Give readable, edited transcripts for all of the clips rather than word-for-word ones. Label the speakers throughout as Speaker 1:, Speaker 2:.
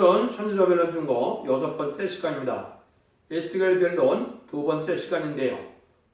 Speaker 1: 오늘은 선지자 변론 중거 6번째 시간입니다. 에스겔 변론 2번째 시간인데요.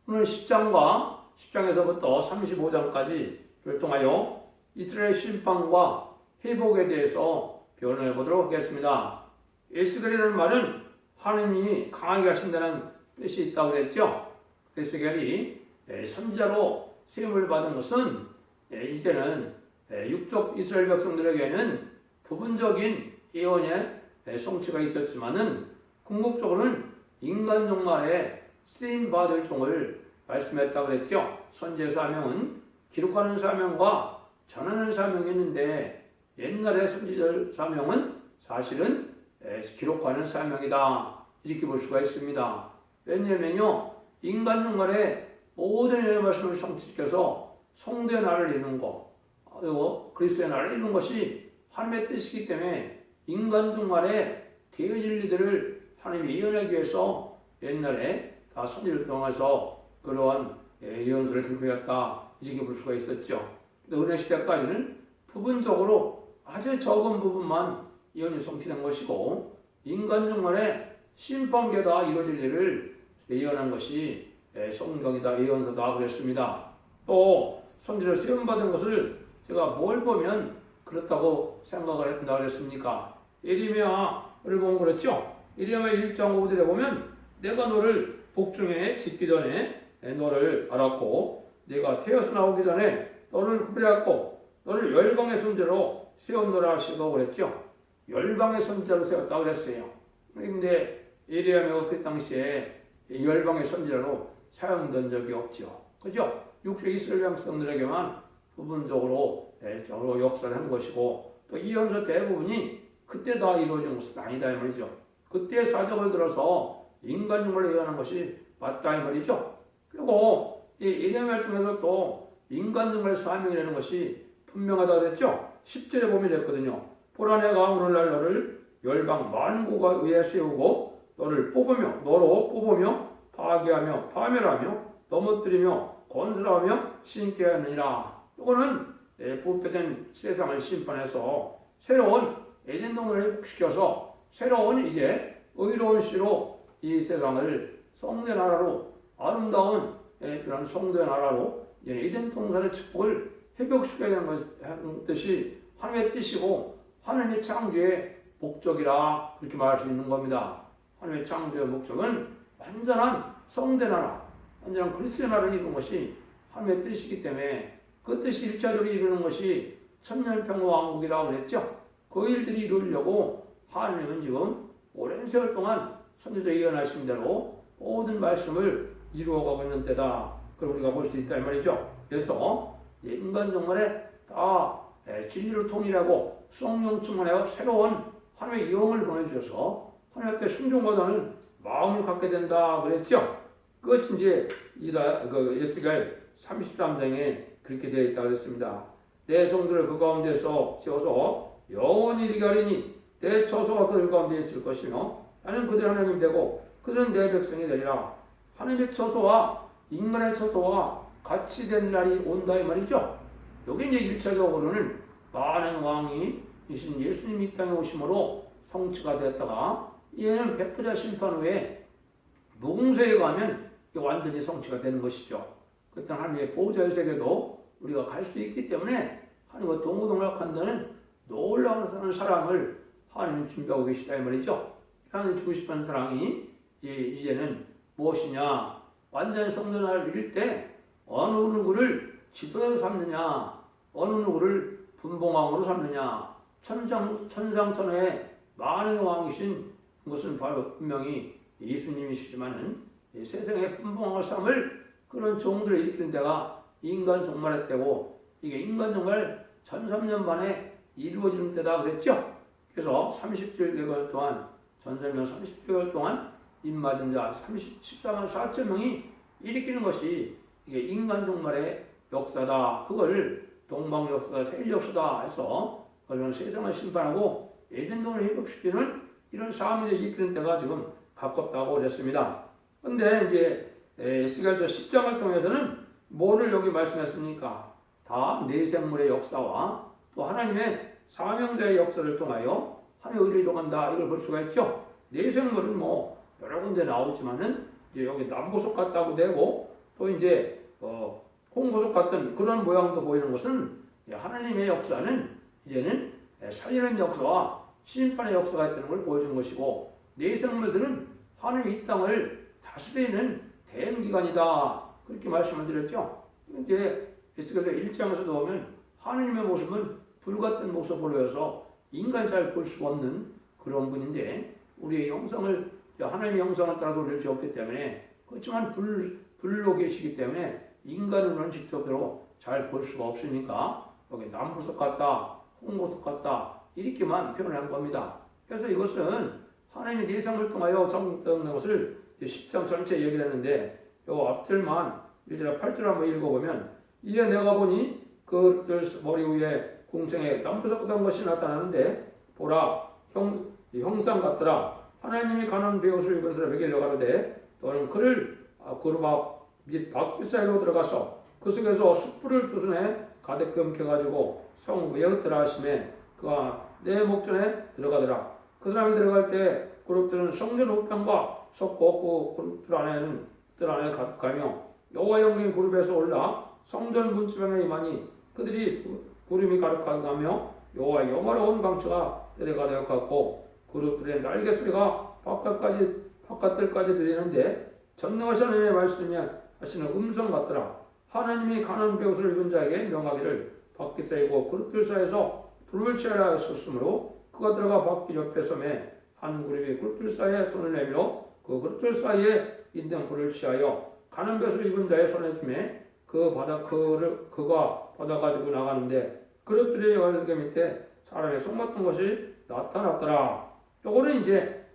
Speaker 1: 오늘 10장과 10장에서부터 35장까지를 통하여 이스라엘 심판과 회복에 대해서 변론해 보도록 하겠습니다. 에스겔이라는 말은 하느님이 강하게 하신다는 뜻이 있다고 그랬죠. 에스겔이 선지자로 세움을 받은 것은 이제는 육족 이스라엘 백성들에게는 부분적인 예언의 성취가 있었지만은 궁극적으로는 인간 종말에 쓰임받을 종을 말씀했다고 그랬죠. 선지의 사명은 기록하는 사명과 전하는 사명이 있는데 옛날의 선지자 사명은 사실은 기록하는 사명이다 이렇게 볼 수가 있습니다. 왜냐면요 인간 종말에 모든 예언의 말씀을 성취시켜서 성도의 날을 이루는 것 그리고 그리스도의 날을 이루는 것이 하나님의 뜻이기 때문에 인간 종말에 되어질 일들을 하나님이 예언하기 위해서 옛날에 다 선지를 통해서 그러한 예언서를 기록하였다 이렇게 볼 수가 있었죠. 은혜 시대까지는 부분적으로 아주 적은 부분만 예언이 성취된 것이고 인간 종말에 심판계다 이루어질 일을 예언한 것이 성경이다 예언서다 그랬습니다. 또 선지를 쓰임받은 것을 제가 뭘 보면 그렇다고 생각을 했다 그랬습니까? 예레미야를 보면 그렇죠. 예레미야 1장 5절에 보면 내가 너를 복중에 짓기 전에 너를 알았고 내가 태어서 나오기 전에 너를 구별하였고 너를 열방의 선지자로 세웠노라 하시고 그랬죠. 열방의 선지자로 세웠다고 그랬어요. 그런데 예레미야가 그 당시에 열방의 선지자로 사용된 적이 없죠. 그죠? 육체 이스라엘 백성들에게만 부분적으로 역사를 한 것이고 또 예언서 대부분이 그때 다 이루어진 것은 아니다 이 말이죠. 그때 사적을 들어서 인간 종말을 예언한 것이 맞다 이 말이죠. 그리고 이 예레미야를 통해서 또 인간 종말의 사명이라는 것이 분명하다 그랬죠. 10절에 보면 이랬거든요. 보라 내가 오늘날 너를 열방 만국에 의해 세우고 너로 뽑으며 파괴하며 파멸하며 넘어뜨리며 건설하며 신께 하느니라. 이거는 부패된 세상을 심판해서 새로운 에덴동을 회복시켜서 새로운 이제 의로운 씨로 이 세상을 성내 나라로 아름다운 그런 성도의 나라로 에덴 동산의 축복을 회복시켜야 되는 뜻이 하나님의 뜻이고 하나님의 창조의 목적이라 그렇게 말할 수 있는 겁니다. 하나님의 창조의 목적은 완전한 성대 나라, 완전한 그리스도의 나라를 이루는 것이 하나님의 뜻이기 때문에 그 뜻이 일차적으로 이루는 것이 천년평화왕국이라고 그랬죠. 그 일들이 이루려고 하나님은 지금 오랜 세월 동안 선지자 예언하신 대로 모든 말씀을 이루어가고 있는 때다. 그걸 우리가 볼 수 있다 이 말이죠. 그래서 인간 종말에 다 진리를 통일하고 성령 충만하여 새로운 하나님의 영을 보내주셔서 하나님 앞에 순종하는 마음을 갖게 된다 그랬죠. 그것이 이제 에스겔 33장에 그렇게 되어 있다 그랬습니다. 내 성들을 그 가운데서 세워서 영원히 이르게 하리니 내 처소가 그들 가운데 있을 것이며 나는 그들 하나님 되고 그들은 내 백성이 되리라. 하나님의 처소와 인간의 처소와 같이 된 날이 온다 이 말이죠. 여기 이제 1차적으로는 많은 왕이 이신 예수님이 이 땅에 오심으로 성취가 되었다가 얘는 백부자 심판 후에 무궁수에 가면 완전히 성취가 되는 것이죠. 그때 하나님의 보호자의 세계도 우리가 갈 수 있기 때문에 하나님과 동고동락한다는 놀라운 사랑을 하나님이 준비하고 계시다 이 말이죠. 하나님 주고 싶은 사랑이 이제는 무엇이냐? 완전히 성도를 이룰 때 어느 누구를 지도자로 삼느냐? 어느 누구를 분봉왕으로 삼느냐? 천상천하의 만왕의 왕이신 것은 바로 분명히 예수님이시지만은 세상의 분봉왕을 삼을 그런 종들을 일으키는 데가 인간 종말의 때고 이게 인간 종말 1300년 만에 이루어지는 때다 그랬죠. 그래서 37개월 동안 전설명 37개월 동안 입맞은 자 14만 4천 명이 일으키는 것이 이게 인간 종말의 역사다. 그걸 동방 역사다, 세일 역사다 해서 그런 세상을 심판하고 에덴동을 회복시키는 이런 싸움을 일으키는 때가 지금 가깝다고 그랬습니다. 그런데 이제 에스겔서 10장을 통해서는 뭐를 여기 말씀했습니까? 다 내생물의 역사와 또 하나님의 사명자의 역사를 통하여 하늘의 의로 이동한다. 이걸 볼 수가 있죠. 내생물은 뭐 여러 군데 나오지만은 이제 여기 남보석 같다고 되고 또 이제 홍보석 같은 그런 모양도 보이는 것은 하나님의 역사는 이제는 살리는 역사와 심판의 역사가 있다는 걸 보여준 것이고 내생물들은 하나님이 이 땅을 다스리는 대행기관이다. 그렇게 말씀을 드렸죠. 이제 에스겔서 1장에서도 보면 하나님의 모습은 불같은 모습으로 보여서 인간이 잘 볼 수 없는 그런 분인데 우리의 형상을 하나님의 형상을 따라서 우리를 지었기 때문에 그렇지만 불로 계시기 때문에 인간으로는 직접적으로 잘 볼 수가 없으니까 여기 남보석 같다, 홍보석 같다 이렇게만 표현한 겁니다. 그래서 이것은 하나님의 내상을 통하여 성취된 것을 10장 전체 얘기를 했는데 요 앞절만 1절 8절 한번 읽어보면 이에 내가 보니 그들 머리 위에 공중에 남보석 같은 것이 나타나는데 보라 형상 같더라. 하나님이 가는 베옷을 입은 사람에게 이르가로되 너는 그를 그룹 및 바퀴 사이로 들어가서 그 속에서 숯불을 두 손에 가득 금켜가지고 성 외에 흩으라 하시매 그가 내 목전에 들어가더라. 그 사람이 들어갈 때 그룹들은 성전 우편과 섰고 그 그룹들 안에는 들 안에 가득하며 여호와 영광이 그룹에서 올라 성전 문지방에 임하니 그들이 구름이 가득하며 여호와 영화로운 광채가 뜰에 가득하고 그룹들의 날개 소리가 바깥들까지 들리는데 전능하신 하나님의 말씀이 하시는 음성 같더라. 하나님이 가는 베옷을 입은 자에게 명하기를 바퀴 사이고 그룹들 사이에서 불을 취하라 하셨으므로 그가 들어가 바퀴 옆에 섬에 한 그룹이 그룹들 사이에 손을 내밀어 그 그룹들 사이에 있는 불을 취하여 가는 베옷을 입은 자의 손에 주매 그가 받아가지고 나가는데 그룹들의 열개 밑에 사람의 손 같은 것이 나타났더라. 요거는 이제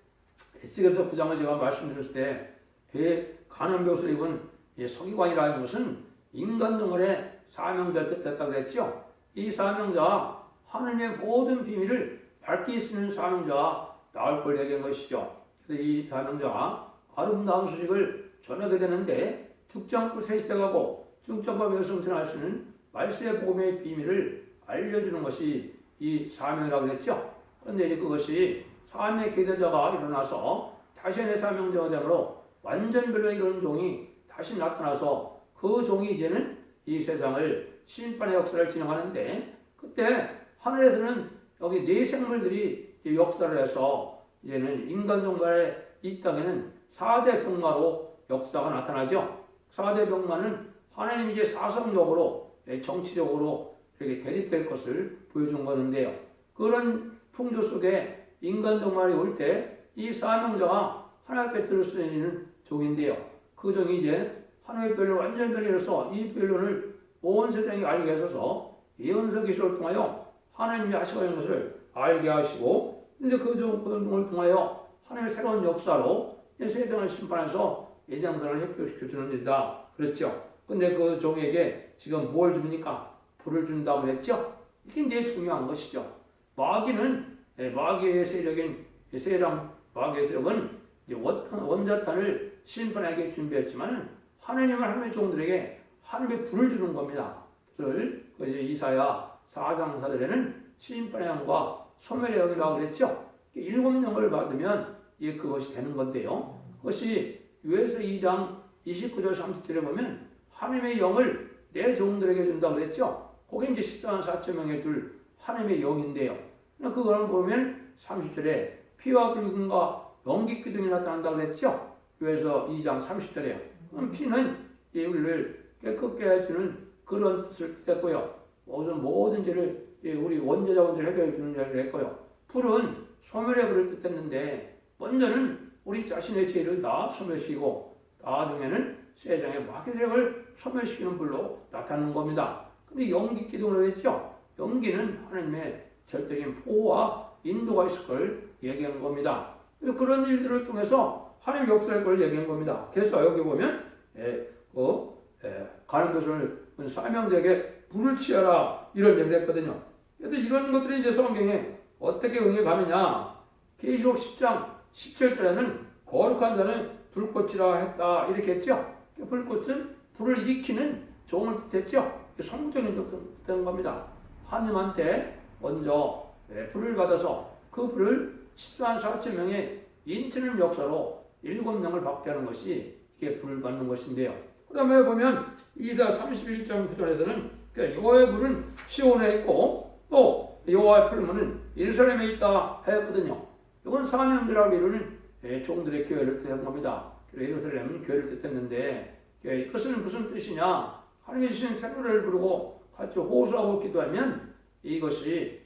Speaker 1: 에스겔서 9장을 제가 말씀드렸을 때 가는 베옷을 입은 서기관이라는 것은 인간 영혼의 사명자를 뜻했다고 그랬죠. 이 사명자 하느님의 모든 비밀을 밝힐 수 있는 사명자 나올 걸 얘기한 것이죠. 그래서 이 사명자 아름다운 소식을 전하게 되는데 죽지 새 시대 가고 중점과 명성전할 수 있는 말세의 복음의 비밀을 알려주는 것이 이 사명이라고 그랬죠. 그런데 이제 그것이 사명의 계대자가 일어나서 자신의 사명자가 되므로 완전 별로 이런 종이 다시 나타나서 그 종이 이제는 이 세상을 심판의 역사를 진행하는데 그때 하늘에서는 여기 네 생물들이 역사를 해서 이제는 인간 종말의 이 땅에는 4대 병마로 역사가 나타나죠. 4대 병마는 하나님이 이제 사성적으로 정치적으로 이렇게 대립될 것을 보여준 거는데요. 그런 풍조 속에 인간 종말이 올 때 이 사명자가 하나님 앞에 들을 수 있는 종인데요. 그 종이 이제 하나님의 변론 완전 변론이라서 이 변론을 온 세상이 알게 하셔서 예언서 계시를 통하여 하나님이 하시는 것을 알게 하시고 이제 그 종을 통하여 하나님의 새로운 역사로 세상을 심판해서 예정선을 회복시켜 주는 일이다. 그렇죠. 근데 그 종에게 지금 뭘 줍니까? 불을 준다고 그랬죠. 이게 이제 중요한 것이죠. 마귀의 세력인 마귀의 세력은 이제 원자탄을 심판하게 준비했지만은 하나님의 종들에게 하나님의 불을 주는 겁니다. 그래서 이사야 4장 4절에는 심판의 영과 소멸의 영이라고 그랬죠. 7영을 받으면 이제 그것이 되는 건데요. 그것이 요엘서 2장 29절 30절에 보면 하나님의 영을 내 종들에게 준다고 그랬죠. 그게 이제 14만 4천 명에 둘 하나님의 영인데요. 그걸 보면 30절에 피와 붉음과 연기 기둥이 나타난다고 그랬죠. 요엘서 2장 30절에요. 피는 우리를 깨끗게 해주는 그런 뜻을 뜻했고요. 모든 죄를 우리 원죄자원죄를 해결해 주는 죄를 했고요. 불은 소멸의 불을 뜻했는데 먼저는 우리 자신의 죄를 다 소멸시키고 나중에는 세상의 마귀 세력을 소멸시키는 불로 나타나는 겁니다. 근데 연기 기둥으로 했죠. 연기는 하나님의 절대적인 보호와 인도가 있을 걸 얘기한 겁니다. 그런 일들을 통해서 하나님 역사의 걸 얘기한 겁니다. 그래서 여기 보면 가는 것을 사명자에게 불을 취하라 이런 얘기를 했거든요. 그래서 이런 것들이 이제 성경에 어떻게 응해 가느냐. 계시록 10장 17절에는 거룩한 자는 불꽃이라 했다 이렇게 했죠. 불꽃은 불을 일으키는 종을 뜻했죠. 성적인 뜻된 겁니다. 하나님한테 먼저 불을 받아서 그 불을 14만 4천 명의 인치는 역사로 7명을 받게 하는 것이 이게 불을 받는 것인데요. 그 다음에 보면 이사 31.9절에서는 여호와의 불은 시온에 있고 또 여호와의 풀무는 예루살렘에 있다 하였거든요. 이건 사명들하고 이루는 종들의 교회를 뜻한 겁니다. 예루살렘은 교회를 뜻했는데 이것은 무슨 뜻이냐? 하나님이 주신 새로를 부르고 같이 호소하고 기도하면 이것이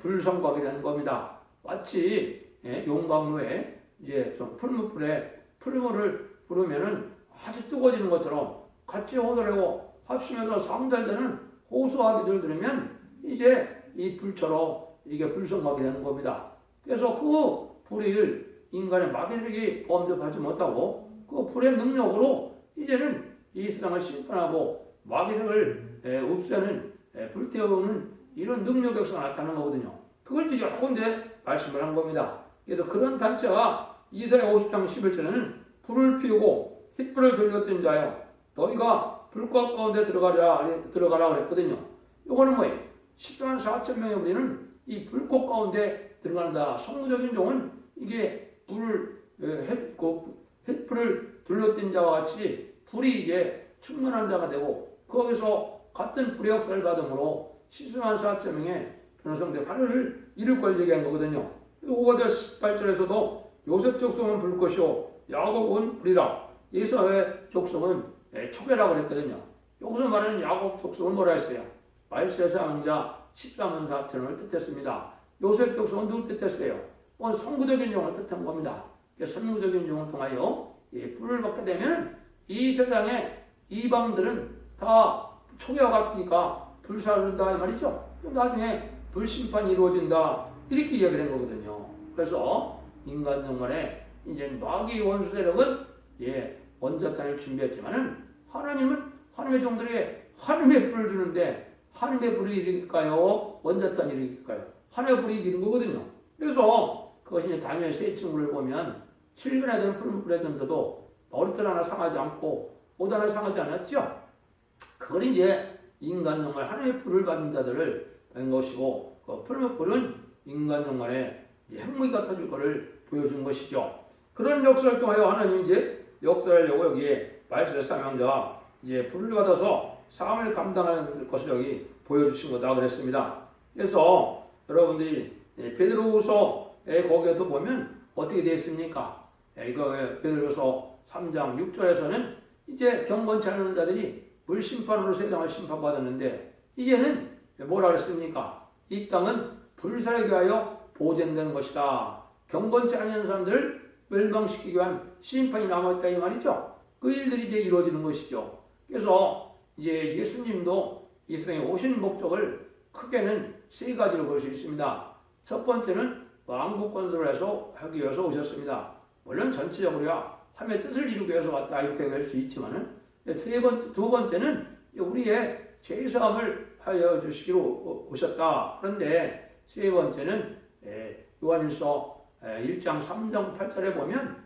Speaker 1: 불성하게 되는 겁니다. 마치 용광로에 이제 좀 풀무불에 풀무를 부르면은 아주 뜨거워지는 것처럼 같이 호소하고 합심해서 상달되는 호소하기를 들으면 이제 이 불처럼 이게 불성하게 되는 겁니다. 그래서 그 불을 인간의 마귀들에게 범접하지 못하고 그 불의 능력으로 이제는 이 세상을 심판하고 마귀들을 없애는 불태우는 이런 능력 역사가 나타나는 거거든요. 그걸 이제 여러 군데 말씀을 한 겁니다. 그래서 그런 단체가 이사야 50장 11절에는 불을 피우고 휘불을 들렸던 자여 너희가 불꽃 가운데 들어가라 그랬거든요. 이거는 뭐예요? 10만 4천 명의 우리는 이 불꽃 가운데 들어간다. 성부적인 종은 이게 햇불을 둘러댄 자와 같이 불이 이제 충만한 자가 되고 거기서 같은 불의 역사를 받음으로 10만 4천 명의 변호성대 하늘을 이룰 걸 얘기한 거거든요. 5절 18절에서도 요셉 족속은 불꽃이요 야곱은 불이라 이스라엘 족속은 초계라고 그랬거든요. 여기서 말하는 야곱 족속은 뭐라 했어요? 말세사 왕자 14만 4천을 뜻했습니다. 요셉 족속은 누구 뜻했어요? 그건 성부적인 종을 뜻한 겁니다. 성부적인 종을 통하여 불을 받게 되면 이 세상에 이방들은 다 초계와 같으니까 불사른다 이 말이죠. 나중에 불심판이 이루어진다 이렇게 이야기를 한 거거든요. 그래서 인간 정말에 이제 마귀 원수 세력은 원자탄을 준비했지만은 하나님은 하나님의 종들에게 하나님의 불을 주는데 하나님의 불이 일으킬까요? 원자탄이 일으킬까요? 하나님의 불이 일으키는 거거든요. 그래서 그것이 이제 다니엘 세 친구를 보면 7분에 되는 풀무불에 던져도 머리털 하나 상하지 않고 옷 하나 상하지 않았죠? 그걸 이제 인간 정말 하나님의 불을 받는 자들을 한 것이고 그 풀무불은 인간 정말에 핵무기가 터질 것을 보여준 것이죠. 그런 역사를 통하여 하나님이 이제 역사하려고 여기에 말세 사명자 이제 불을 받아서 삶을 감당하는 것을 여기 보여주신 거다 그랬습니다. 그래서 여러분들이 베드로후서에 거기에도 보면 어떻게 되어 있습니까? 이거 베드로후서 3장 6절에서는 이제 경건치 않은 자들이 물심판으로 세상을 심판받았는데 이제는 뭐라 그랬습니까? 이 땅은 불살게 하여 보존되는 것이다. 경건치 않은 사람들을 멸망시키기 위한 심판이 남아있다 이 말이죠. 그 일들이 이제 이루어지는 것이죠. 그래서 이제 예수님도 이 세상에 오신 목적을 크게는 세 가지로 볼 수 있습니다. 첫 번째는 왕국 건설을 해서 하기 위해서 오셨습니다. 물론 전체적으로야 하나님의 뜻을 이루기 위해서 왔다 이렇게 할 수 있지만은 두 번째는 우리의 죄사함을 하여 주시기로 오셨다. 그런데 세 번째는 요한일서 1장 3장 8절에 보면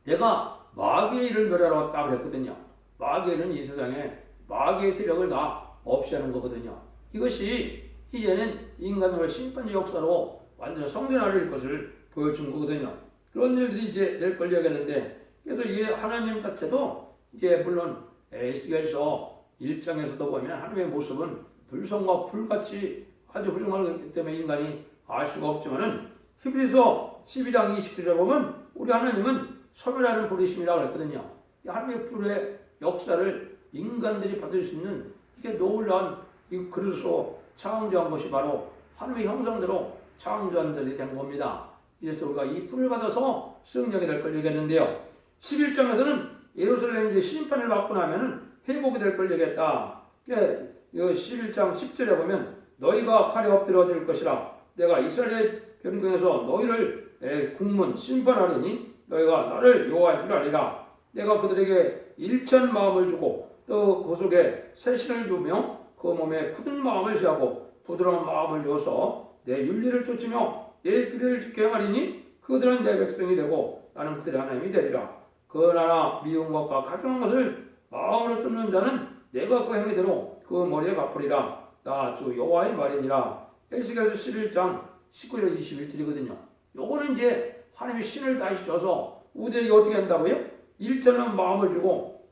Speaker 1: 내가 마귀의 일을 멸하러 왔다 그랬거든요. 마귀의 일은 이 세상에 마귀의 세력을 다 없애는 거거든요. 이것이 이제는 인간의 심판의 역사로 완전 성전화를 것을 보여준 거거든요. 그런 일들이 이제 될 걸 얘기했는데 그래서 이게 하나님 자체도 이제 물론 에스겔서 1장에서도 보면 하나님의 모습은 불성과 불같이 아주 훌륭하기 때문에 인간이 알 수가 없지만은 히브리서 12장 20절에 보면 우리 하나님은 소멸하는 불이심이라고 했거든요. 하나님의 불의 역사를 인간들이 받을 수 있는 이게 놀라운 이 그릇으로 창조한 것이 바로 하나님의 형상대로 창조한 자들이 된 겁니다. 그래서 우리가 이 불을 받아서 승리하게 될 걸 얘기했는데요. 11장에서는 예루살렘이 이제 심판을 받고 나면은 회복이 될 걸 얘기했다. 11장 10절에 보면 너희가 칼에 엎드려질 것이라 내가 이스라엘 변경에서 너희를 국문 심판하리니 너희가 나를 여호와인 줄 알리라. 내가 그들에게 일천 마음을 주고 또 그 속에 새신을 주며 그 몸에 굳은 마음을 취하고 부드러운 마음을 줘서 내 윤리를 쫓으며 내 규례를 지켜 행하리니 그들은 내 백성이 되고 나는 그들의 하나님이 되리라. 그 나라 미운 것과 가증한 것을 마음으로 쫓는 자는 내가 그 행위대로 그 머리에 갚으리라. 나 주 여호와의 말이니라. 에스겔서 11장 19절 21절이거든요. 요거는 이제 하나님의 신을 다시 줘서 우리에게 어떻게 한다고요? 일처럼 마음을 주고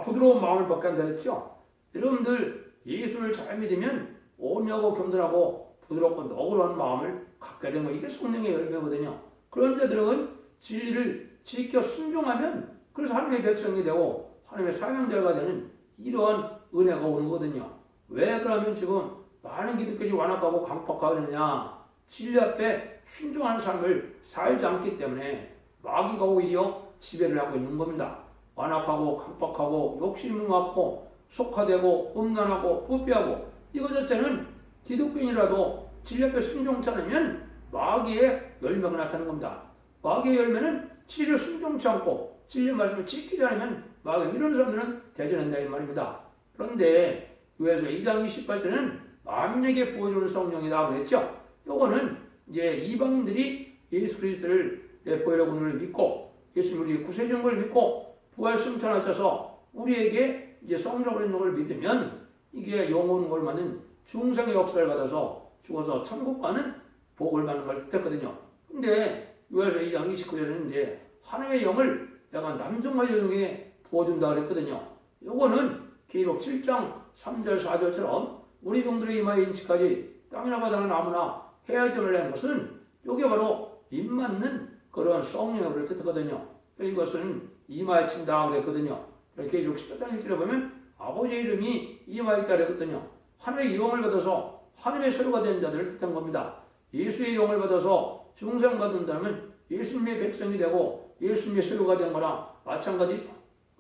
Speaker 1: 부드러운 마음을 받게 한다 그랬죠. 여러분들 예수를 잘 믿으면 온유하고 겸손하고 부드럽고 너그러운 마음을 갖게 되는 거 이게 성령의 열매거든요. 그런 자들은 진리를 지켜 순종하면 그래서 하나님의 백성이 되고 하나님의 사명자가 되는 이러한 은혜가 오는 거거든요. 왜 그러면 지금 많은 기독교인이 완악하고 강팍하느냐? 진리 앞에 순종하는 삶을 살지 않기 때문에 마귀가 오히려 지배를 하고 있는 겁니다. 완악하고 강팍하고 욕심이 많고 속화되고 음란하고 부패하고 이거 자체는 기독교인이라도 진리 앞에 순종치 않으면 마귀의 열매가 나타나는 겁니다. 마귀의 열매는 진리를 순종치 않고 진리의 말씀을 지키지 않으면 마귀 이런 사람들은 대전한다 이 말입니다. 그런데 요에서 2장 28절에는 만민에게 부어주는 성령이다 그랬죠. 요거는 이제 이방인들이 예수 그리스도를 보혈의 권능을 믿고 예수님이 구세주인 걸 믿고 부활 승천하셔서 우리에게 이제 성령을 있는 걸 믿으면 이게 영혼을 받는 중생의 역사를 받아서 죽어서 천국 가는 복을 받는 걸 뜻했거든요. 근데 요에서 2장 29절에는 이제 하나님의 영을 내가 남성과 여성에게 부어준다 그랬거든요. 요거는 기록 7장 3절 4절처럼 우리 종들의 이마에 인치까지 땅이나 바다나 나무나 헤어짐을 낸 것은 요게 바로 입맞는 그런 성령을 뜻하거든요. 이것은 이마에 친다 그랬거든요. 이렇게 기록 14장 1절에 보면 아버지의 이름이 이마에 있다 그랬거든요. 하나님의 영을 받아서 하나님의 소유가 된 자들을 뜻한 겁니다. 예수의 영을 받아서 중생 받은 자는 예수님의 백성이 되고 예수님의 소유가 된 거랑 마찬가지죠.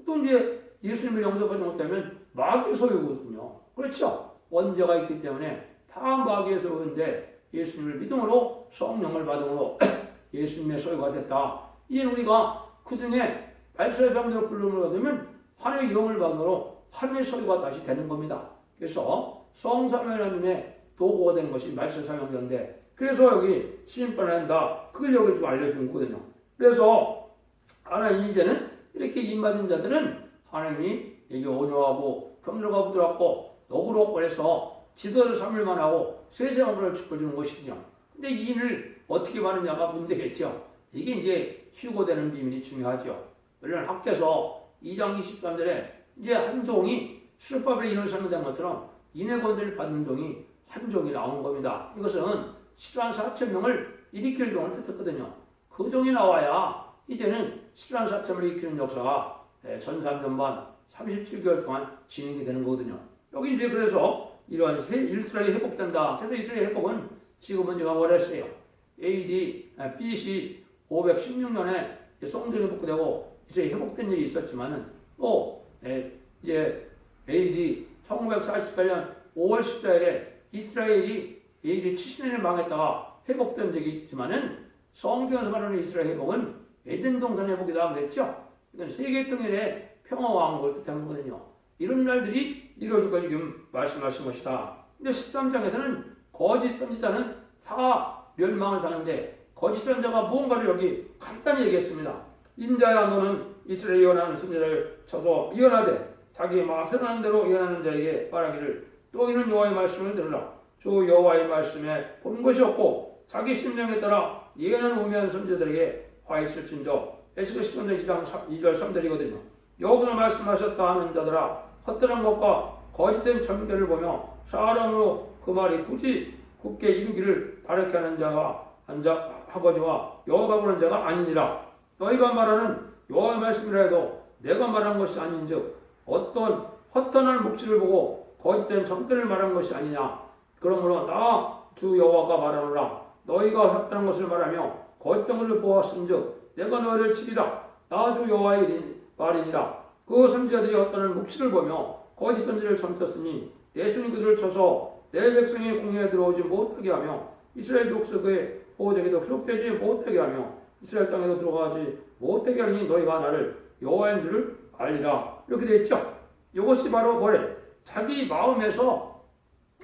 Speaker 1: 또 이제 예수님을 영접하지 못하면 마귀의 소유거든요. 그렇죠? 원죄가 있기 때문에 다 마귀의 소유인데 예수님을 믿음으로 성령을 받음으로 예수님의 소유가 됐다. 이제 우리가 그 중에 말세의 병들어 부름을 받으면 하나님의 영을 받음으로 하나님의 소유가 다시 되는 겁니다. 그래서 성삼위 하나님의 도구가 된 것이 말세 사명자인데 그래서 여기 심판한다. 그걸 여기 좀 알려준 거거든요. 그래서 하나님 이제는 이렇게 입맞은 자들은 하나님이 이게 온유하고 겸손하고 부드럽고 너그럽고 해서 지도를 삼을만 하고 세상을 축복주는 것이거든요. 근데 이 일을 어떻게 받느냐가 문제겠죠. 이게 이제 휴고되는 비밀이 중요하죠. 물론 학교에서 2장 23절에 이제 한 종이 술법에 인을 삼는 것처럼 인의 권세를 받는 종이 한 종이 나온 겁니다. 이것은 14,000명을 일으킬 종을 뜻했거든요. 그 종이 나와야 이제는 14,000명을 일으키는 역사가 전산전반 37개월 동안 진행이 되는 거거든요. 여기 이제 그래서 이러한 이스라엘이 회복된다. 그래서 이스라엘 회복은 지금은 제가 원했어요. BC 516년에 성전이 복구되고 이스라엘이 회복된 일이 있었지만은 또 이제 AD 1948년 5월 14일에 이스라엘이 AD 70년에 망했다가 회복된 적이 있지만은 성경에서 말하는 이스라엘 회복은 에덴 동산 회복이다 그랬죠. 이건 세계 통일의 평화왕국을 뜻하는 거거든요. 이런 날들이 이루어질 거 지금 말씀하신 것이다. 근데 13장에서는 거짓 선지자는 다 멸망을 당하는데 거짓 선지자가 무언가를 여기 간단히 얘기했습니다. 인자야 너는 이스라엘 예언하는 선지자를 쳐서 예언하되 자기 마음 생각하는 대로 예언하는 자에게 말하기를 또 이는 여호와의 말씀을 들으라. 주 여호와의 말씀에 본 것이 없고 자기 심령에 따라 예언하는 우매한 선지자들에게 화 있을진저. 에스겔 10장 2절 3절이거든요. 여호와가 말씀하셨다 하는 자들아 헛되는 것과 거짓된 점괘를 보며 사랑으로 그 말이 굳게 이루기를 바라게 하는 자와 하거니와 여호와가 보는 자가 아니니라. 너희가 말하는 여호와의 말씀이라 해도 내가 말한 것이 아닌즉 어떤 헛되는 묵시를 보고 거짓된 점괘를 말한 것이 아니냐. 그러므로 나 주 여호와가 말하노라. 너희가 헛되는 것을 말하며 거짓된 것을 보았은즉 내가 너희를 치리라. 나 주 여호와의 말이니라. 그 선지자들이 어떤 묵시를 보며 거짓 선지를 점쳤으니 내 손이 그들을 쳐서 내 백성의 공회에 들어오지 못하게 하며 이스라엘 족속의 보호되기도 기록되지 못하게 하며 이스라엘 땅에도 들어가지 못하게 하니 너희가 나를 여호와인 줄을 알리라. 이렇게 되어 있죠. 이것이 바로 뭐래? 자기 마음에서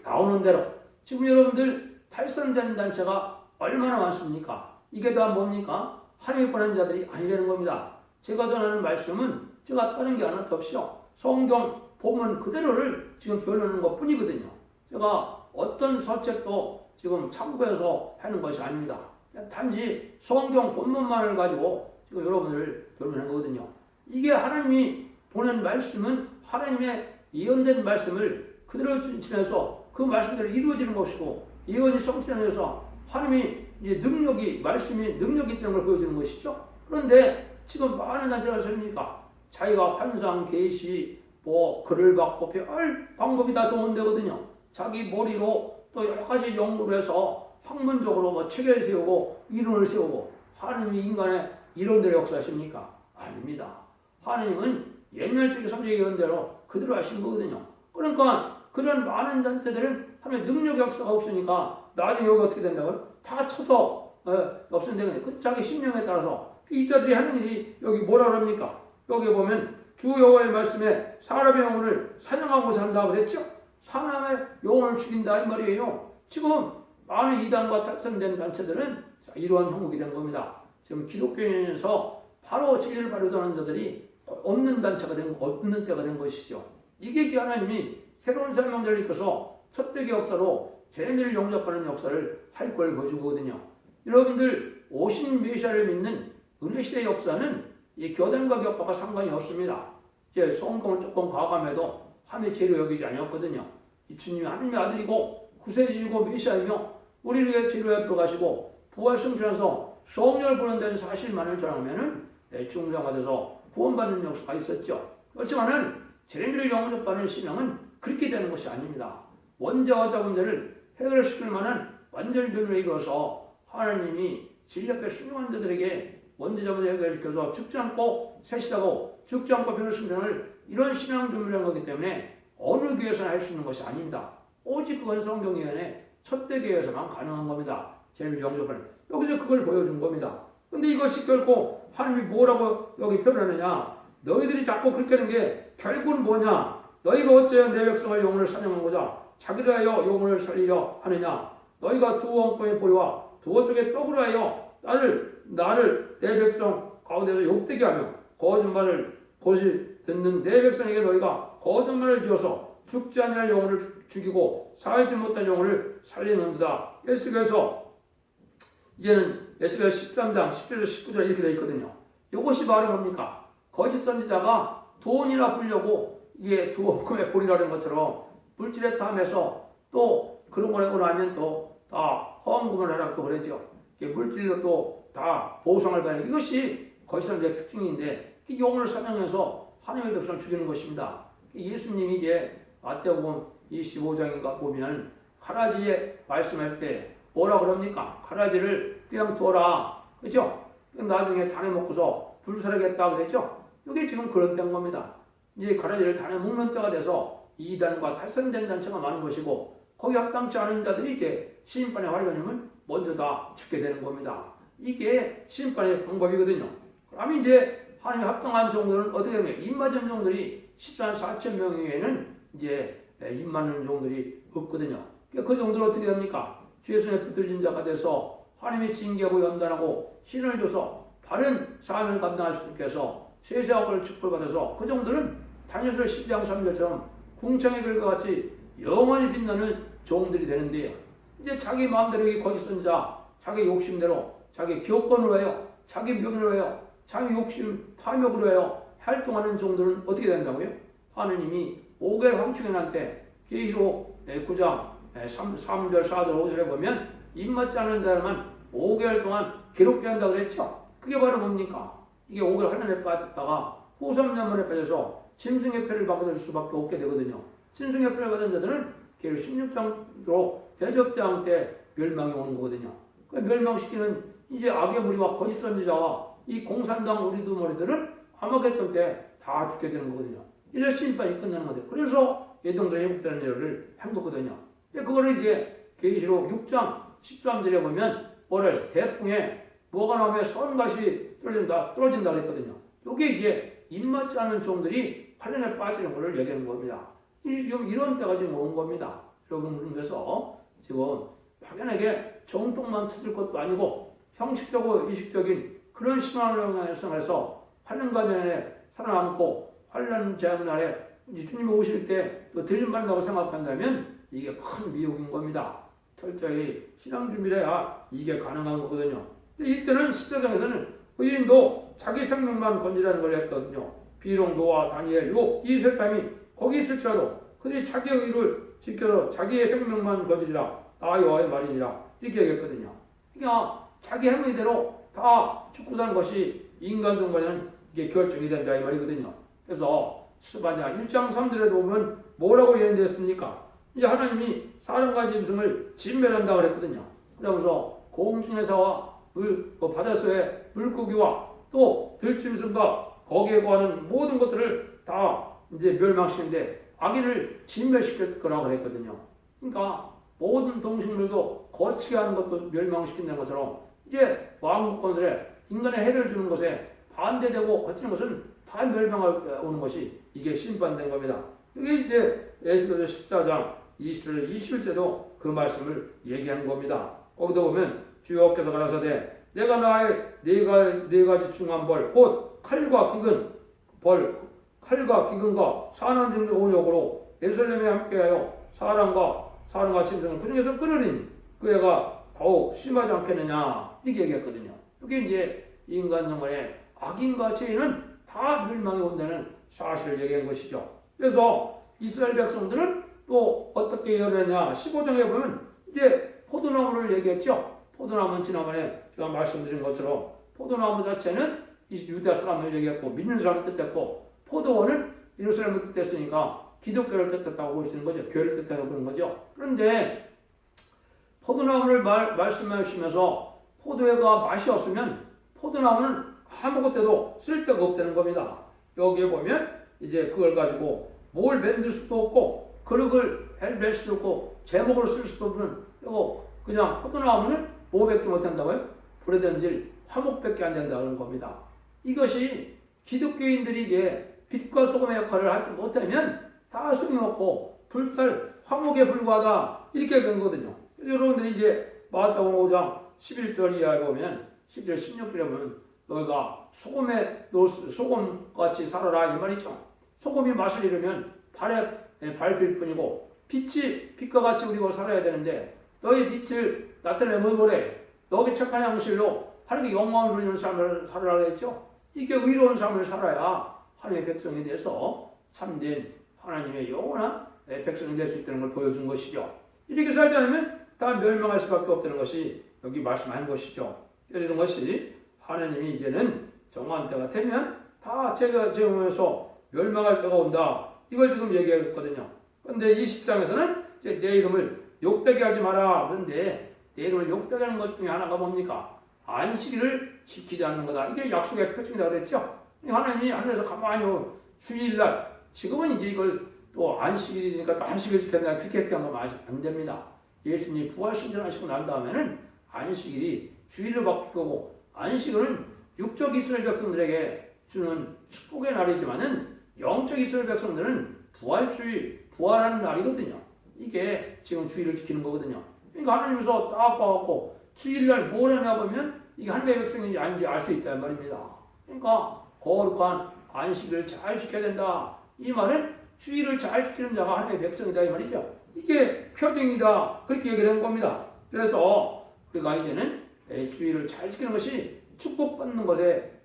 Speaker 1: 나오는 대로. 지금 여러분들 탈선된 단체가 얼마나 많습니까? 이게 다 뭡니까? 하나님의 보낸 자들이 아니라는 겁니다. 제가 전하는 말씀은 제가 다른 게 하나도 없이요. 성경 본문 그대로를 지금 변하는 것 뿐이거든요. 제가 어떤 서책도 지금 참고해서 하는 것이 아닙니다. 단지 성경 본문만을 가지고 지금 여러분을 변호하는 거거든요. 이게 하나님이 보낸 말씀은 하나님의 예언된 말씀을 그대로 지내서 그 말씀대로 이루어지는 것이고 예언이 성취되면서 하나님이 이제 말씀이 능력이 있다는 걸 보여주는 것이죠. 그런데 지금 많은 단체가 설립니까? 자기가 환상, 계시, 글을 받고 별 방법이 다 동원되거든요. 자기 머리로 또 여러 가지 연구를 해서 학문적으로 체계를 세우고 이론을 세우고 하나님이 인간의 이론대로 역사하십니까? 아닙니다. 하나님은 옛날적인 삼재의 예언대로 그대로 하시는 거거든요. 그러니까 그런 많은 단체들은 하나님의 능력 역사가 없으니까 나중에 여기 어떻게 된다고요? 다 쳐서 없앤다는 거예요. 그 자기 심령에 따라서 이자들이 하는 일이 여기 뭐라 그럽니까? 여기 보면 주 여호와의 말씀에 사람의 영혼을 사냥하고 산다 그랬죠? 사람의 영혼을 죽인다 이 말이에요. 지금 많은 이단과 탈선된 단체들은 이러한 형국이 된 겁니다. 지금 기독교인에서 바로 진리를 바르자는 자들이 없는 때가 된 것이죠. 이게 하나님이 새로운 사명자를 이끌어서 첫대기 역사로 재미를 영접하는 역사를 할 걸 보여준 거거든요. 여러분들 오신 메시아를 믿는 은혜시대 역사는 이 교단과 격파가 상관이 없습니다. 이제 성경을 조금 과감해도 하나님의 죄로 여기지 아니었거든요. 이 주님이 하나님의 아들이고 구세주이고 메시아이며 우리에게 죄로에 들어가시고 부활 승천해서 성령을 보낸다는 사실만을 전하면은 중생화 돼서 구원받는 역사가 있었죠. 그렇지만은 재림을 영접하는 신앙은 그렇게 되는 것이 아닙니다. 원자와 자문제를 해결시킬 만한 완전 변화를 이루어서 하나님이 진리 앞에 순종한 자들에게 원자자문제 해결시켜서 죽지 않고 세시하고 죽지 않고 변화 승천을 이런 신앙 준비를 한 거기 때문에 어느 교회에서나 할 수 있는 것이 아닙니다. 오직 그건 성경예언의 첫대 교회에서만 가능한 겁니다. 재림을 영접하는. 여기서 그걸 보여준 겁니다. 근데 이것이 결코 하나님이 뭐라고 여기 표현하느냐? 너희들이 자꾸 그렇게 하는 게 결국은 뭐냐? 너희가 어찌하여 내 백성을 영혼을 사냥하고자 자기를 하여 영혼을 살리려 하느냐? 너희가 두 엉뚱의 보리와 두 쪽의 떡으로 하여 나를 내 백성 가운데서 욕되게 하며 거짓말을 곧이 듣는 내 백성에게 너희가 거짓말을 지어서 죽지 아니할 영혼을 죽이고 살지 못할 영혼을 살리는도다. 에스겔서 이제는 에스겔 13장 10절에서 19절 이렇게 되어 있거든요. 이것이 바로 뭡니까? 거짓 선지자가 돈이나 벌려고 이게 두 엉금의 볼이라는 것처럼 물질에 탐해서 또 그런 걸 하고 나면 또 다 허황금을 하라고 또 그러죠. 물질로 또 다 보상을 받는 이것이 거짓 선지자의 특징인데 영혼을 사냥해서 하나님의 백성을 죽이는 것입니다. 예수님이 이제 마태복음 25장인가 보면 가라지에 말씀할 때 뭐라 그럽니까? 가라지를 그냥 둬라. 그죠? 나중에 단에 먹고서 불살하겠다 그랬죠? 이게 지금 그런 때인 겁니다. 이제 가라지를 단에 먹는 때가 돼서 이단과 탈선된 단체가 많은 것이고 거기 합당치 않은 자들이 이제 심판의 관련이면 먼저 다 죽게 되는 겁니다. 이게 심판의 방법이거든요. 그러면 이제 하나님 합당한 종들은 어떻게 되냐? 입맞은 종들이 14만 4천 명 이외에는 이제 입 맞는 종들이 없거든요. 그 종들은 어떻게 됩니까? 주의 손에 붙들린 자가 돼서 하나님의 징계하고 연단하고 신을 줘서 바른 사명을 감당할 수 있게 해서 세세하고 축복받아서 그 종들은 다니엘서 10장 3절처럼 궁창의 별과 같이 영원히 빛나는 종들이 되는데요. 이제 자기 마음대로 거짓 선지자, 자기 욕심대로, 자기 교권으로 해요. 자기 명예로 해요. 자기 욕심, 탐욕으로 해요. 활동하는 종들은 어떻게 된다고요? 하느님이 5개월 황충현한테 계시록 9장 3절, 4절, 5절에 보면 입맞지 않은 자만 5개월 동안 괴롭게 한다고 그랬죠? 그게 바로 뭡니까? 이게 5개월 환난에 빠졌다가 후 3년 만에 빠져서 짐승의 표를 받을 수밖에 없게 되거든요. 짐승의 표를 받은 자들은 16장으로 대접장 때 멸망이 오는 거거든요. 그 멸망시키는 이제 악의 무리와 거짓 선지자와 이 공산당 우리도 머리들은 아마겟돈 때 다 죽게 되는 거거든요. 이래서 심판이 끝나는 거죠. 그래서 예동들이 회복되는 일을 한 거거든요. 그거를 이제 계시록 6장 13절에 보면 뭐라 해서 대풍에 뭐가 나오면 선갓이 떨어진다 그랬거든요. 이게 이제 입맞지 않은 종들이 환난에 빠지는 것을 얘기하는 겁니다. 이런 때가 지금 온 겁니다. 여러분, 그래서 지금 막연하게 정통만 찾을 것도 아니고 형식적으로 의식적인 그런 신앙을 향해서 환난과 전에 살아남고 환난 재앙 날에 주님이 오실 때 또 들림받는다고 생각한다면 이게 큰 미혹인 겁니다. 철저히 신앙 준비를 해야 이게 가능한 거거든요. 근데 이때는 10대장에서는 의인도 자기 생명만 건지라는 걸 했거든요. 비록 노아, 다니엘, 욥 이 세 사람이 거기 있을지라도 그들이 자기의 의를 지켜서 자기의 생명만 건지리라 나 여호와의 말이니라 이렇게 얘기했거든요. 그러니까 자기 행위대로 다 죽고 사는 것이 인간 중간에는 이게 결정이 된다 이 말이거든요. 그래서 스바냐 1장 3절에도 보면 뭐라고 예언되었습니까? 이제 하나님이 사람과 짐승을 진멸한다고 했거든요. 그러면서 공중에서와 바닷속의 물고기와 또 들짐승과 거기에 거하는 모든 것들을 다 이제 멸망시키는데 악인을 진멸시킬 거라고 그랬거든요. 그러니까 모든 동식물도 거치게 하는 것도 멸망시킨다는 것처럼 이제 왕국권들의 인간의 해를 주는 것에 반대되고 거치는 것은 다 멸망을 오는 것이 이게 심판된 겁니다. 이게 이제 에스더서 14장 20절 21절도 그 말씀을 얘기한 겁니다. 거기도 보면 주여께서 가라사대 내가 나의 네 가지 중한 벌 곧 칼과 기근과 사나운 짐승 온역으로 예루살렘에 함께하여 사람과 짐승을 그 중에서 끊으리니 그 애가 더욱 심하지 않겠느냐 이렇게 얘기했거든요. 이게 이제 인간 영혼의 악인과 죄인은 다 멸망이 온다는 사실을 얘기한 것이죠. 그래서 이스라엘 백성들은 또 어떻게 예언했냐 15장에 보면 이제 포도나무를 얘기했죠. 포도나무는 지난번에 제가 말씀드린 것처럼 포도나무 자체는 유다 사람을 얘기했고 믿는 사람을 뜻했고 포도원은 예루살렘을 뜻했으니까 기독교를 뜻했다고 보시는 거죠. 교회를 뜻했다고 보는 거죠. 그런데 포도나무를 말씀하시면서 포도회가 맛이 없으면 포도나무는 아무것도 쓸데가 없다는 겁니다. 여기에 보면 이제 그걸 가지고 뭘 만들 수도 없고 그릇을 낼 수도 없고 제목으로 쓸 수도 없는 그냥 포도나무는 뭐밖에 못한다고요? 불에 던질 화목밖에 안 된다는 겁니다. 이것이 기독교인들이 이제 빛과 소금의 역할을 하지 못하면 다 소용없고 불탈 화목에 불과하다 이렇게 된 거거든요. 그래서 여러분들이 이제 마태복음 5장 11절 이하에 보면 10절 16절에 보면 너희가 소금같이 살아라 이 말이죠. 소금이 맛을 잃으면 발에 밟힐 뿐이고 빛과 같이 우리가 살아야 되는데 너희 빛을 나타내면 뭐래? 너희 착한 양실로 하나님께 영광을 돌리는 삶을 살아라 했죠. 이게 의로운 삶을 살아야 하나님의 백성이 돼서 참된 하나님의 영원한 백성이 될 수 있다는 걸 보여준 것이죠. 이렇게 살지 않으면 다 멸망할 수밖에 없다는 것이 여기 말씀한 것이죠. 이런 것이 하나님이 이제는 정한 때가 되면 다 제공해서 멸망할 때가 온다. 이걸 지금 얘기했거든요. 그런데 이 10장에서는 이제 내 이름을 욕되게 하지 마라. 그런데 내 이름을 욕되게 하는 것 중에 하나가 뭡니까? 안식일을 지키지 않는 거다. 이게 약속의 표징이다 그랬죠. 하나님이 하늘에서 가만히 주일날 지금은 이제 이걸 또 안식일이니까 또 안식일 지켜야 그렇게 하는 거 안 됩니다. 예수님이 부활신전하시고 난 다음에는 안식일이 주일로 바뀔 거고 안식일은 육적 이스라엘 백성들에게 주는 축복의 날이지만은 영적 이스라엘 백성들은 부활하는 날이거든요. 이게 지금 주일을 지키는 거거든요. 그러니까 하나님께서 딱 봐갖고 주일날 뭘 하냐 보면 이게 하나님의 백성인지 아닌지 알 수 있다는 말입니다. 그러니까 거룩한 안식일을 잘 지켜야 된다. 이 말은 주일을 잘 지키는 자가 하나님의 백성이다 이 말이죠. 이게 표징이다. 그렇게 얘기를 한 겁니다. 그래서 우리가 이제는 주일을 잘 지키는 것이 축복받는 것에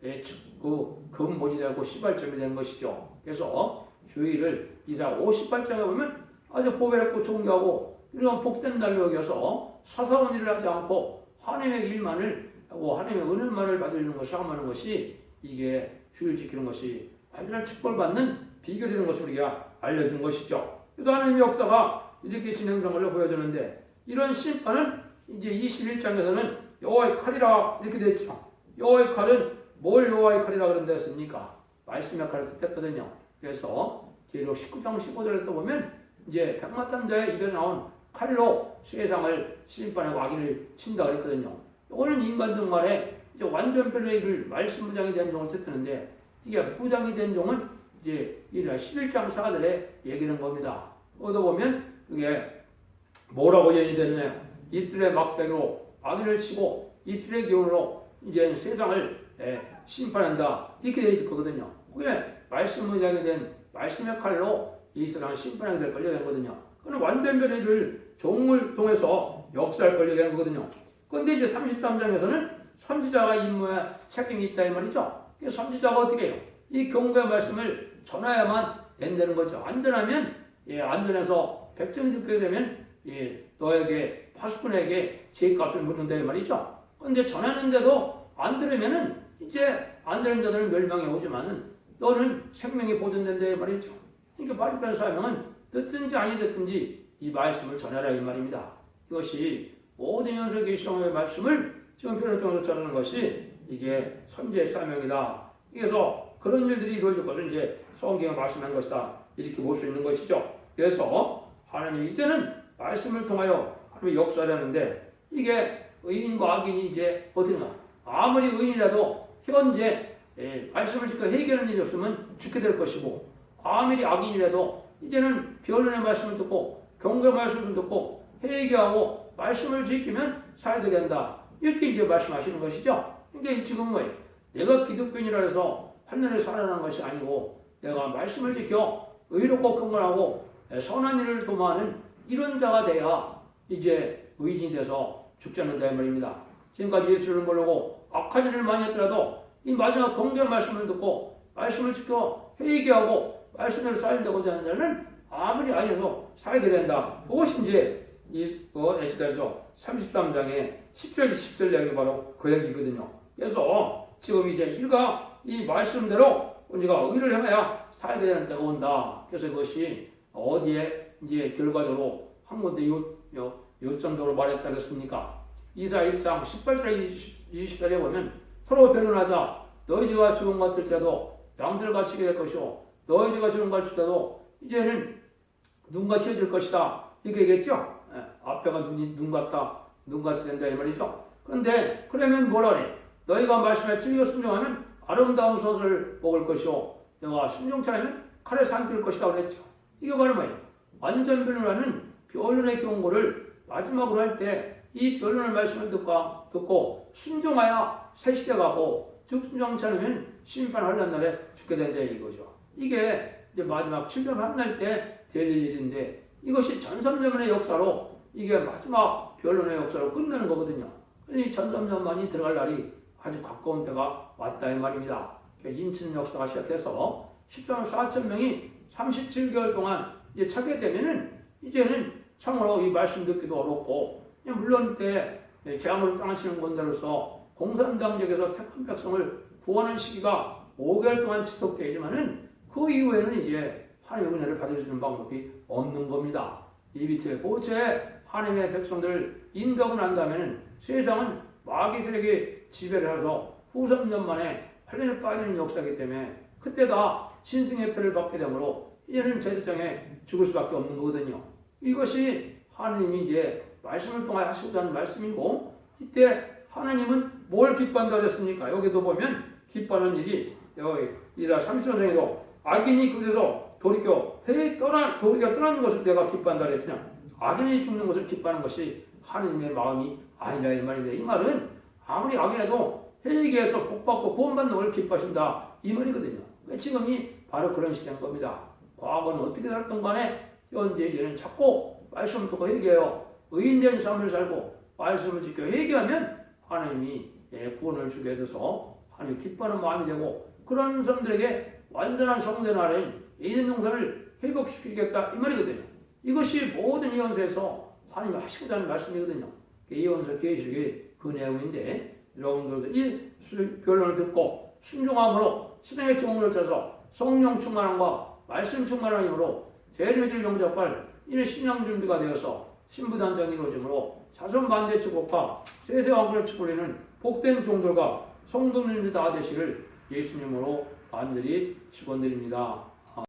Speaker 1: 근본이 되고 시발점이 되는 것이죠. 그래서 주일을 이사 58장에 보면 아주 보배롭고 존귀하고 이런 복된 날로 여겨서 사사로운 일을 하지 않고 하나님의 일만을 하고 하나님의 은혜만을 받으려는 것이 하는 것이 이게 주일 지키는 것이 완전한 축복을 받는 비결이라는 것을 우리가 알려준 것이죠. 그래서 하나님의 역사가 이렇게 진행된 걸로 보여주는데 이런 심판은 이제 21장에서는 여호와의 칼이라 이렇게 되어 있죠. 여호와의 칼은 뭘 여호와의 칼이라 그런 데였습니까? 말씀의 칼을 뜻했거든요. 그래서 계시록 19장 15절에 또 보면 이제 백마탄자의 입에 나온 칼로 세상을 심판하고 악인을 친다 그랬거든요. 이거는 인간 종말에 이제 완전 변화를 말씀 무장이 된 종을 뜻하는데 이게 무장이 된 종은 이제 11장 4절에 얘기하는 겁니다. 거기다 보면 이게 뭐라고 예언이 되느냐? 이스라엘 막대기로 악인을 치고 이스라엘 기운으로 이제 세상을 심판한다 이렇게 되어 있을 거거든요. 그게 말씀 무장이 된 말씀의 칼로 이 세상을 심판하게 될 걸로 되거든요. 그는 완전 변화를 종을 통해서 역사를 걸리게 하는 거거든요. 그런데 이제 33장에서는 선지자가 임무에 책임이 있다 이 말이죠. 선지자가 어떻게 해요? 이 경고의 말씀을 전해야만 된다는 거죠. 안전하면 안전해서 백성이 듣게 되면 너에게 파수꾼에게 죄값을 묻는다 이 말이죠. 그런데 전하는데도 안 들으면은 이제 안 들은 자들은 멸망에 오지만은 너는 생명이 보존된다 이 말이죠. 그러니까 바리바리 사명은 듣든지 아니 듣든지 이 말씀을 전하라 이 말입니다. 이것이 모든 연설 계시록의 말씀을 지금 표현을 통해서 전하는 것이 이게 선지의 사명이다. 그래서 그런 일들이 이루어질 것을 이제 성경에 말씀한 것이다. 이렇게 볼 수 있는 것이죠. 그래서 하나님이 이제는 말씀을 통하여 하나님의 역사를 하는데 이게 의인과 악인이 이제 어떻게나 아무리 의인이라도 현재 말씀을 지켜 해결하는 일이 없으면 죽게 될 것이고 아무리 악인이라도 이제는 변론의 말씀을 듣고 경고의 말씀을 듣고 회개하고 말씀을 지키면 살게 된다. 이렇게 이제 말씀하시는 것이죠. 그러니까 지금 뭐예요? 내가 기독교인이라 해서 한눈에 살아나는 것이 아니고 내가 말씀을 지켜 의롭고 경건하고 선한 일을 도모하는 이런 자가 돼야 이제 의인이 돼서 죽지 않는다 이 말입니다. 지금까지 예수를 모르고 악한 일을 많이 했더라도 이 마지막 경고의 말씀을 듣고 말씀을 지켜 회개하고 말씀을 살려고자 하는 자는 아무리 아니어도 살게 된다. 그것이 이제 에스겔서 33장의 10절 20절 이야기 바로 그 얘기거든요. 그래서 지금 이제 이가 이 말씀대로 우리가 의를 행해야 살게 되는 때가 온다. 그래서 그것이 어디에 이제 결과적으로 한 군데 요점적으로 말했다 그랬습니까? 이사 1장 18절 20절에 보면 서로 변론하자. 너희 죄가 죽은 것 같을지라도 양들같이 될 것이고 너희 죄가 죽은 것 같을지라도 이제는 눈같이 해질 것이다. 이렇게 얘기했죠? 앞에가 눈 같다. 눈같이 된다 이 말이죠. 그런데 그러면 뭐라 그래? 너희가 말씀에 찔려 순종하면 아름다운 솥을 먹을 것이요 너가 순종치 않으면 칼에 삼킬 것이다 그랬죠. 이게 바로 뭐예요? 완전 변론하는 변론의 경고를 마지막으로 할 때 이 변론의 말씀을 듣고 순종하여 새 시대가고 순종치 않으면 심판하려는 날에 죽게 된다 이거죠. 이게 이제 마지막 7년 한날 때 될 일인데 이것이 전삼년의 역사로 이게 마지막 변론의 역사로 끝내는 거거든요. 이 전삼년만이 들어갈 날이 아주 가까운 때가 왔다 이 말입니다. 인천 역사가 시작해서 14만 4천 명이 37개월 동안 이제 차게 되면은 이제는 참으로 이 말씀 듣기도 어렵고 물론 그때 재앙으로 땅치는 건대로서 공산당적에서 택한 백성을 구원하는 시기가 5개월 동안 지속되지만은 그 이후에는 이제 하나님의 은혜를 받아주는 방법이 없는 겁니다. 이 밑에 보채 하나님의 백성들을 인도하고 난 다음에는 세상은 마귀 세력이 지배를 해서 후 3년 만에 환란에 빠지는 역사이기 때문에 그때 다 신승의 표를 받게 되므로 이제는 제사장에 죽을 수밖에 없는 거거든요. 이것이 하나님이 이제 말씀을 통해 하시고자 하는 말씀이고 이때 하나님은 뭘 기뻐한다고 했습니까? 여기도 보면 기뻐하는 일이 여기 이사 30장에도 악인이 그래서 돌이켜 떠나는 것을 내가 기뻐한다 그랬냐? 악인이 죽는 것을 기뻐하는 것이 하나님의 마음이 아니라 이 말인데 이 말은 아무리 악인해도 회개해서 복받고 구원받는 걸 기뻐하신다 이 말이거든요. 지금이 바로 그런 시대인 겁니다. 과거는 어떻게 살았던 간에 현재 이제는 자꾸 말씀을 듣고 회개해요. 의인된 삶을 살고 말씀을 지켜 회개하면 하나님이 구원을 주게 해서 하나님이 기뻐하는 마음이 되고 그런 사람들에게 완전한 성된 아래인 이전 용사를 회복시키겠다 이 말이거든요. 이것이 모든 예언서에서 하나님이 하시고자 하는 말씀이거든요. 예언서 계시록의 그 내용인데 여러분들도 이 변론을 듣고 순종함으로 신앙의 종을 쳐서 성령 충만함과 말씀 충만한 힘으로 재림의 영접할 이는 신앙 준비가 되어서 신부단장이 이루어지므로 자손 만대 축복과 세세 왕권의 축복을 복된 종들과 성도님들이 다 되시를 예수님으로 간절히 축원드립니다.